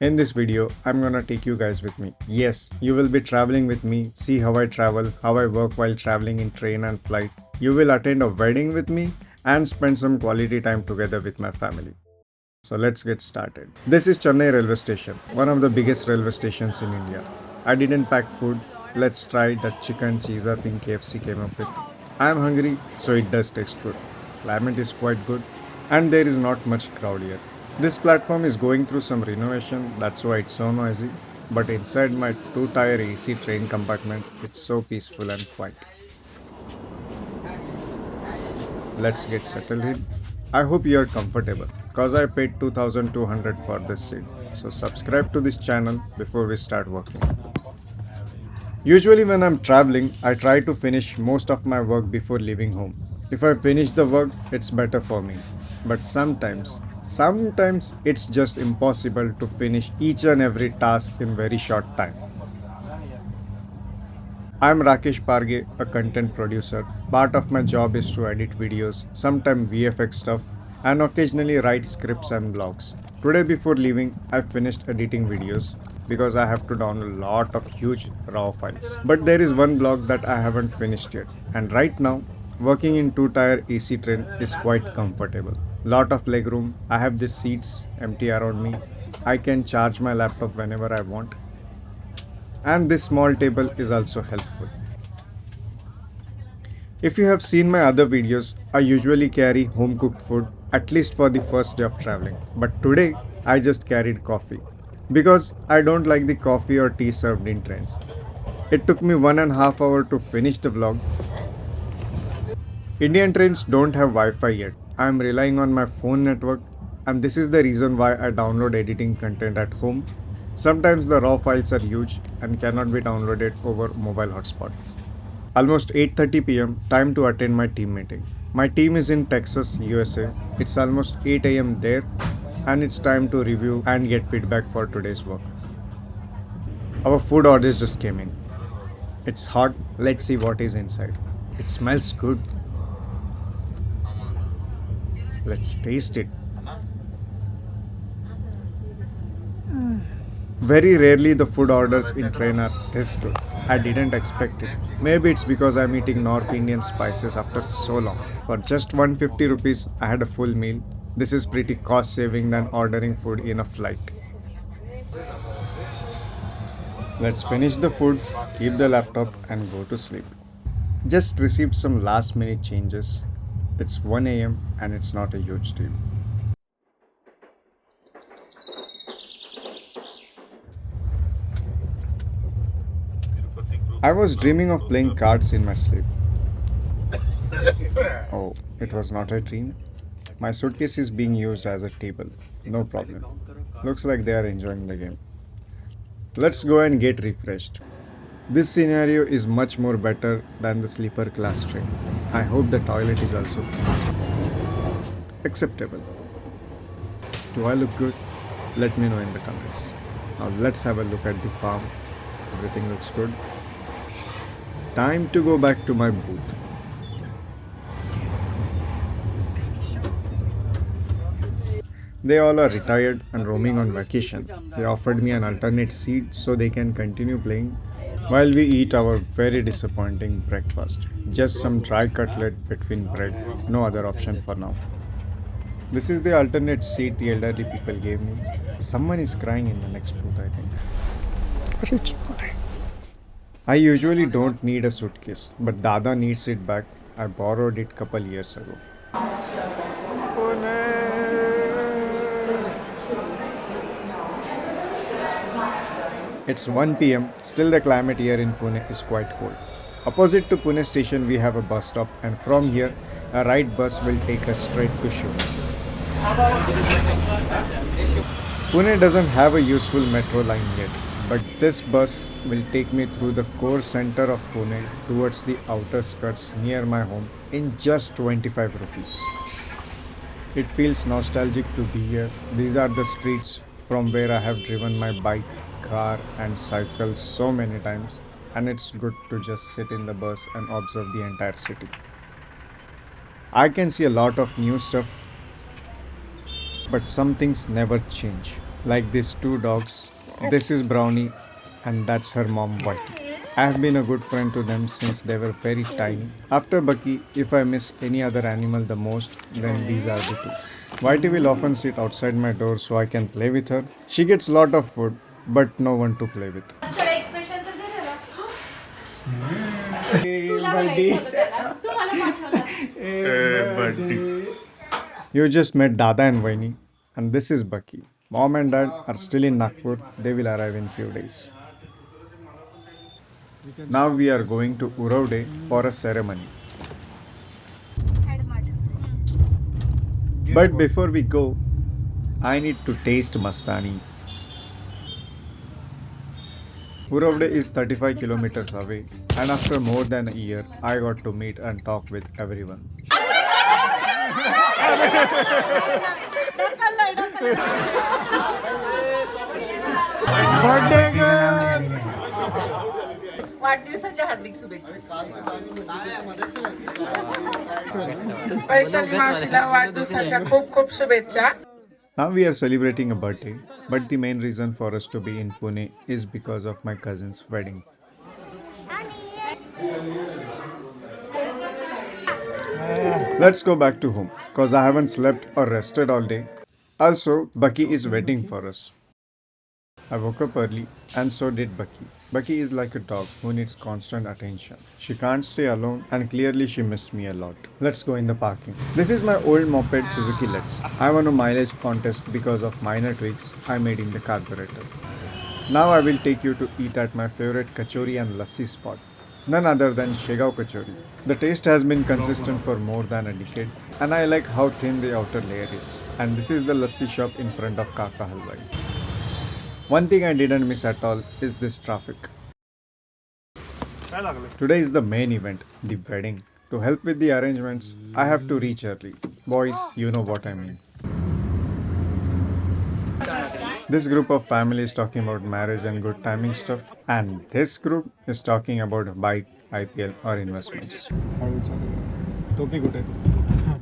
In this video, I'm gonna take you guys with me. Yes, you will be traveling with me, see how I travel, how I work while traveling in train and flight. You will attend a wedding with me and spend some quality time together with my family. So let's get started. This is Chennai railway station, one of the biggest railway stations in India. I didn't pack food. Let's try that chicken cheese thing KFC came up with. I am hungry, so it does taste good. Climate is quite good, and there is not much crowd here. This platform is going through some renovation, that's why it's so noisy. But inside my two-tier AC train compartment, it's so peaceful and quiet. Let's get settled in. I hope you are comfortable cause I paid 2200 for this seat. So subscribe to this channel before we start working. Usually when I'm traveling, I try to finish most of my work before leaving home. If I finish the work, it's better for me. But sometimes it's just impossible to finish each and every task in very short time. I'm Rakesh Parge, a content producer. Part of my job is to edit videos, sometimes VFX stuff, and occasionally write scripts and blogs. Today before leaving, I finished editing videos because I have to download a lot of huge raw files. But there is one blog that I haven't finished yet. And right now, working in two-tier AC train is quite comfortable. Lot of legroom. I have these seats empty around me. I can charge my laptop whenever I want, and this small table is also helpful. If you have seen my other videos, I usually carry home cooked food at least for the first day of traveling. But today, I just carried coffee because I don't like the coffee or tea served in trains. It took me 1.5 hours to finish the vlog. Indian trains don't have Wi-Fi yet. I am relying on my phone network, and this is the reason why I download editing content at home. Sometimes the raw files are huge and cannot be downloaded over mobile hotspot. Almost 8:30 p.m. time to attend my team meeting. My team is in Texas, USA. It's almost 8 a.m. there, and it's time to review and get feedback for today's work. Our food orders just came in. It's hot. Let's see what is inside. It smells good. Let's taste it. Very rarely the food orders in train are this good. I didn't expect it. Maybe it's because I'm eating North Indian spices after so long. For just 150 rupees, I had a full meal. This is pretty cost saving than ordering food in a flight. Let's finish the food, keep the laptop and go to sleep. Just received some last minute changes. It's 1 a.m. and it's not a huge deal. I was dreaming of playing cards in my sleep. Oh, it was not a dream. My suitcase is being used as a table. No problem. Looks like they are enjoying the game. Let's go and get refreshed. This scenario is much more better than the sleeper class train. I hope the toilet is also acceptable. Do I look good? Let me know in the comments. Now let's have a look at the farm. Everything looks good. Time to go back to my booth. They all are retired and roaming on vacation. They offered me an alternate seat so they can continue playing while we eat our very disappointing breakfast. Just some dry cutlet between bread, no other option for now. This is the alternate seat the elderly people gave me. Someone is crying in the next booth, I think. Rich boy. I usually don't need a suitcase, but Dada needs it back. I borrowed it couple years ago. Pune. It's 1 p.m. Still the climate here in Pune is quite cold. Opposite to Pune station we have a bus stop, and from here a right bus will take us straight to Shiv. Pune doesn't have a useful metro line yet, but this bus will take me through the core center of Pune towards the outer skirts near my home in just 25 rupees. It feels nostalgic to be here. These are the streets from where I have driven my bike, car and cycle so many times, and it's good to just sit in the bus and observe the entire city. I can see a lot of new stuff, but some things never change. like these two dogs. This is Brownie, and that's her mom, Whitey. I have been a good friend to them since they were very tiny. After Bucky, if I miss any other animal the most, then these are the two. Whitey will often sit outside my door so I can play with her. She gets lot of food, but no one to play with. थोडं expression तर दे जरा. तुला बोलायचं होतं त्याला. तू मला पाठवलं. You just met Dada and Vaini, and this is Bucky. Mom and Dad are still in Nagpur. They will arrive in few days. Now we are going to Uravde for a ceremony. But before we go, I need to taste Mastani. Uravde is 35 kilometers away, and after more than a year, I got to meet and talk with everyone. Birthday girl! वाढदिवसाच्या हार्दिक शुभेच्छा. वैशाली मावशीला वाढदिवसाच्या खूप खूप शुभेच्छा. Now we are celebrating a birthday, but the main reason for us to be in Pune is because of my cousin's wedding. Let's go back to home, cause I haven't slept or rested all day. Also, Bucky is waiting for us. I woke up early, and so did Bucky. Bucky is like a dog who needs constant attention. She can't stay alone, and clearly she missed me a lot. Let's go in the parking. This is my old moped Suzuki Lex. I won a mileage contest because of minor tweaks I made in the carburetor. Now I will take you to eat at my favorite kachori and lassi spot. None other than Shegao Kachori. The taste has been consistent for more than a decade, and I like how thin the outer layer is. And this is the lassi shop in front of Kaka Halwai. One thing I didn't miss at all is this traffic. Today is the main event, the wedding. To help with the arrangements, I have to reach early. Boys, you know what I mean. This group of family is talking about marriage and good timing stuff, and this group is talking about bike, IPL, or investments.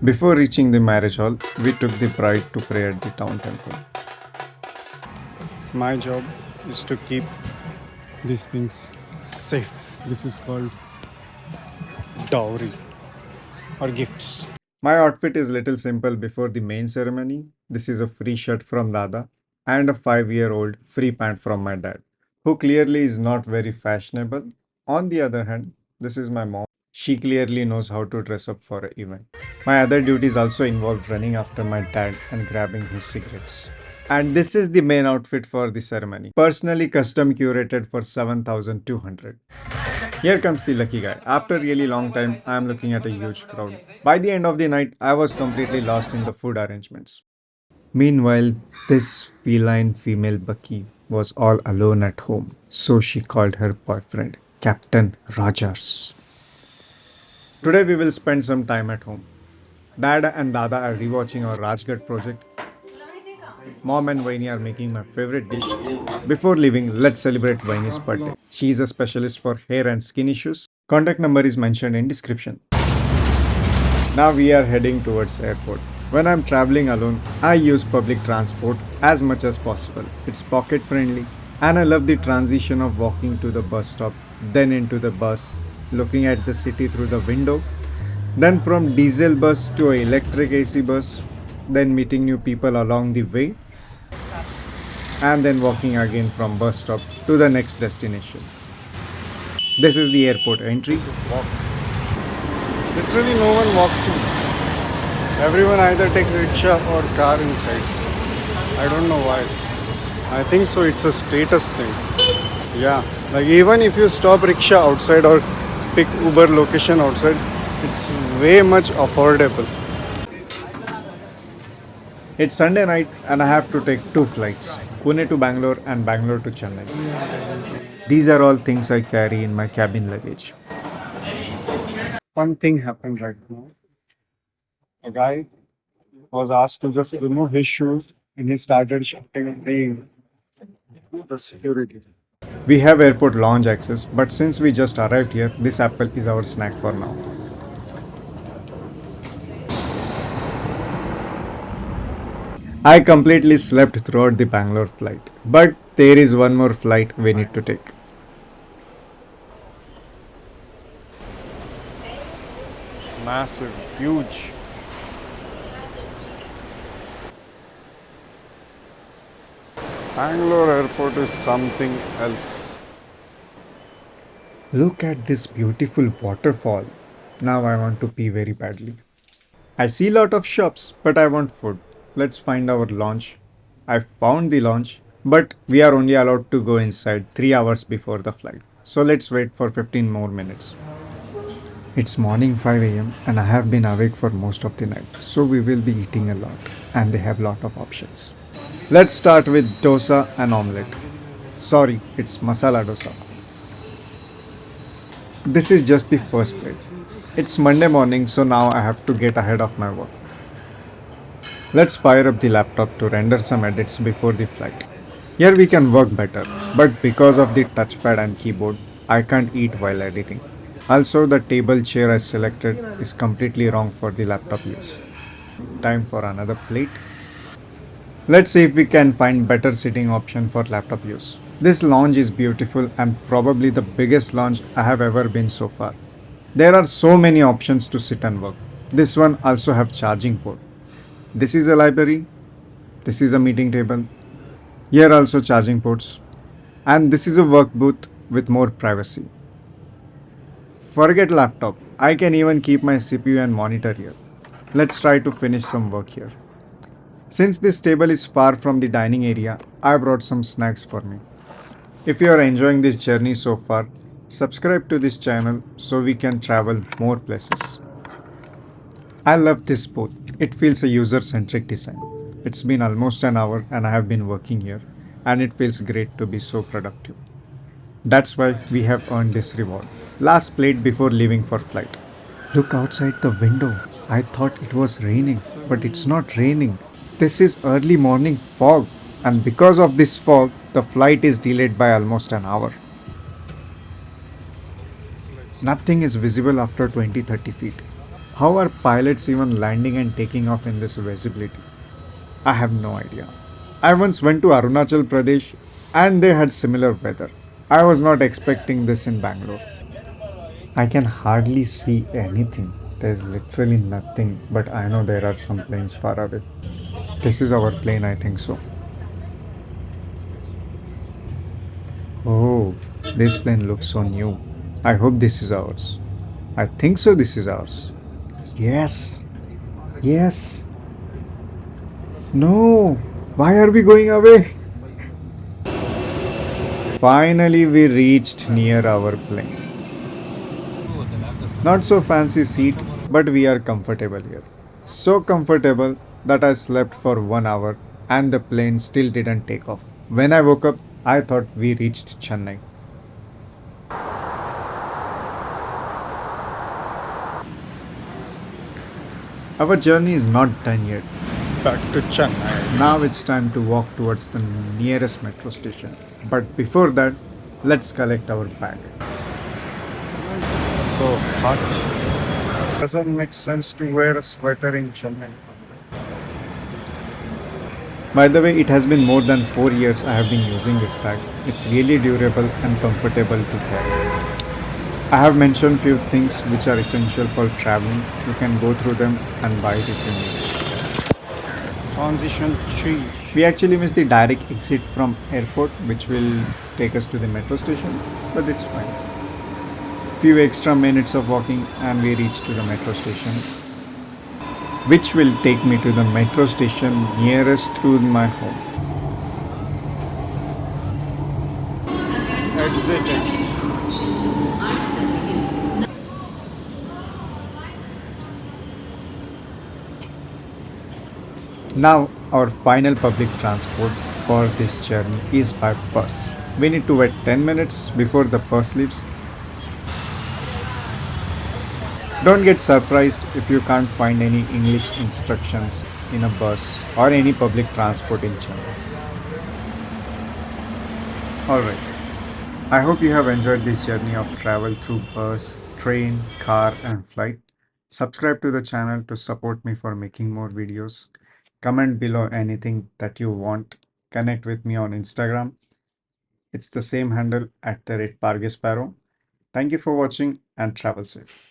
Before reaching the marriage hall, we took the bride to pray at the town temple. My job is to keep these things safe. This is called dowry or gifts. My outfit is little simple before the main ceremony. This is a free shirt from Dada and a 5-year-old free pant from my dad, who clearly is not very fashionable. On the other hand, this is my mom. She clearly knows how to dress up for an event. My other duties also involve running after my dad and grabbing his cigarettes. And this is the main outfit for the ceremony. Personally custom curated for 7,200. Here comes the lucky guy. After really long time, I am looking at a huge crowd. By the end of the night, I was completely lost in the food arrangements. Meanwhile, this feline female Bucky was all alone at home. So she called her boyfriend, Captain Rogers. Today we will spend some time at home. Dad and Dada are rewatching our Rajgarh project. Mom and Vaini are making my favorite dish. Before leaving, let's celebrate Vaini's birthday. She is a specialist for hair and skin issues. Contact number is mentioned in description. Now we are heading towards airport. When I'm traveling alone, I use public transport as much as possible. It's pocket friendly, and I love the transition of walking to the bus stop, then into the bus, looking at the city through the window, then from diesel bus to a electric AC bus, then meeting new people along the way, and then walking again from bus stop to the next destination. This is the airport entry. Literally, no one walks in. Everyone either takes rickshaw or car inside. I don't know why. I think so. It's a status thing. Yeah, like even if you stop rickshaw outside or pick Uber location outside, it's way much affordable. It's Sunday night and I have to take two flights, Pune to Bangalore and Bangalore to Chennai. These are all things I carry in my cabin luggage. One thing happened right now. A guy was asked to just remove his shoes and he started shouting and saying, "It's the security." We have airport lounge access, but since we just arrived here, this apple is our snack for now. I completely slept throughout the Bangalore flight. But there is one more flight we need to take. Massive, huge. Bangalore airport is something else. Look at this beautiful waterfall. Now I want to pee very badly. I see lot of shops, but I want food. Let's find our lounge. I found the lounge, but we are only allowed to go inside 3 hours before the flight. So let's wait for 15 more minutes. It's morning 5 a.m. and I have been awake for most of the night. So we will be eating a lot and they have lot of options. Let's start with dosa and omelette. Sorry, it's masala dosa. This is just the first plate. It's Monday morning, so now I have to get ahead of my work. Let's fire up the laptop to render some edits before the flight. Here we can work better, but because of the touchpad and keyboard, I can't eat while editing. Also, the table chair I selected is completely wrong for the laptop use. Time for another plate. Let's see if we can find better sitting option for laptop use. This lounge is beautiful and probably the biggest lounge I have ever been so far. There are so many options to sit and work. This one also have charging port. This is a library. This is a meeting table. Here also charging ports. And this is a work booth with more privacy. Forget laptop. I can even keep my CPU and monitor here. Let's try to finish some work here. Since this table is far from the dining area, I brought some snacks for me. If you are enjoying this journey so far, subscribe to this channel so we can travel more places. I love this booth. It feels a user-centric design. It's been almost an hour and I have been working here and it feels great to be so productive. That's why we have earned this reward. Last plate before leaving for flight. Look outside the window. I thought it was raining, but it's not raining. This is early morning fog, and because of this fog, the flight is delayed by almost an hour. Nothing is visible after 20-30 feet. How are pilots even landing and taking off in this visibility? I have no idea. I once went to Arunachal Pradesh and they had similar weather. I was not expecting this in Bangalore. I can hardly see anything. There's literally nothing, but I know there are some planes far away. This is our plane, I think so. Oh, this plane looks so new. I hope this is ours. I think so, this is ours. Yes, yes. No, why are we going away? Finally, we reached near our plane. Not so fancy seat, but we are comfortable here. So comfortable that I slept for 1 hour and the plane still didn't take off. When I woke up, I thought we reached Chennai. Our journey is not done yet. Back to Chennai. Now it's time to walk towards the nearest metro station. But before that, let's collect our bag. So hot. Doesn't make sense to wear a sweater in Chennai. By the way, it has been more than 4 years I have been using this bag. It's really durable and comfortable to carry. I have mentioned few things which are essential for traveling. You can go through them and buy it if you need. Transition change. We actually missed the direct exit from airport which will take us to the metro station, but it's fine. Few extra minutes of walking and we reach to the metro station, which will take me to the metro station nearest to my home. Exiting. Now, our final public transport for this journey is by bus. We need to wait 10 minutes before the bus leaves. Don't get surprised if you can't find any English instructions in a bus or any public transport in Chennai. Alright, I hope you have enjoyed this journey of travel through bus, train, car, and flight. Subscribe to the channel to support me for making more videos. Comment below anything that you want. Connect with me on Instagram. It's the same handle at the rate Pargisparrow. Thank you for watching and travel safe.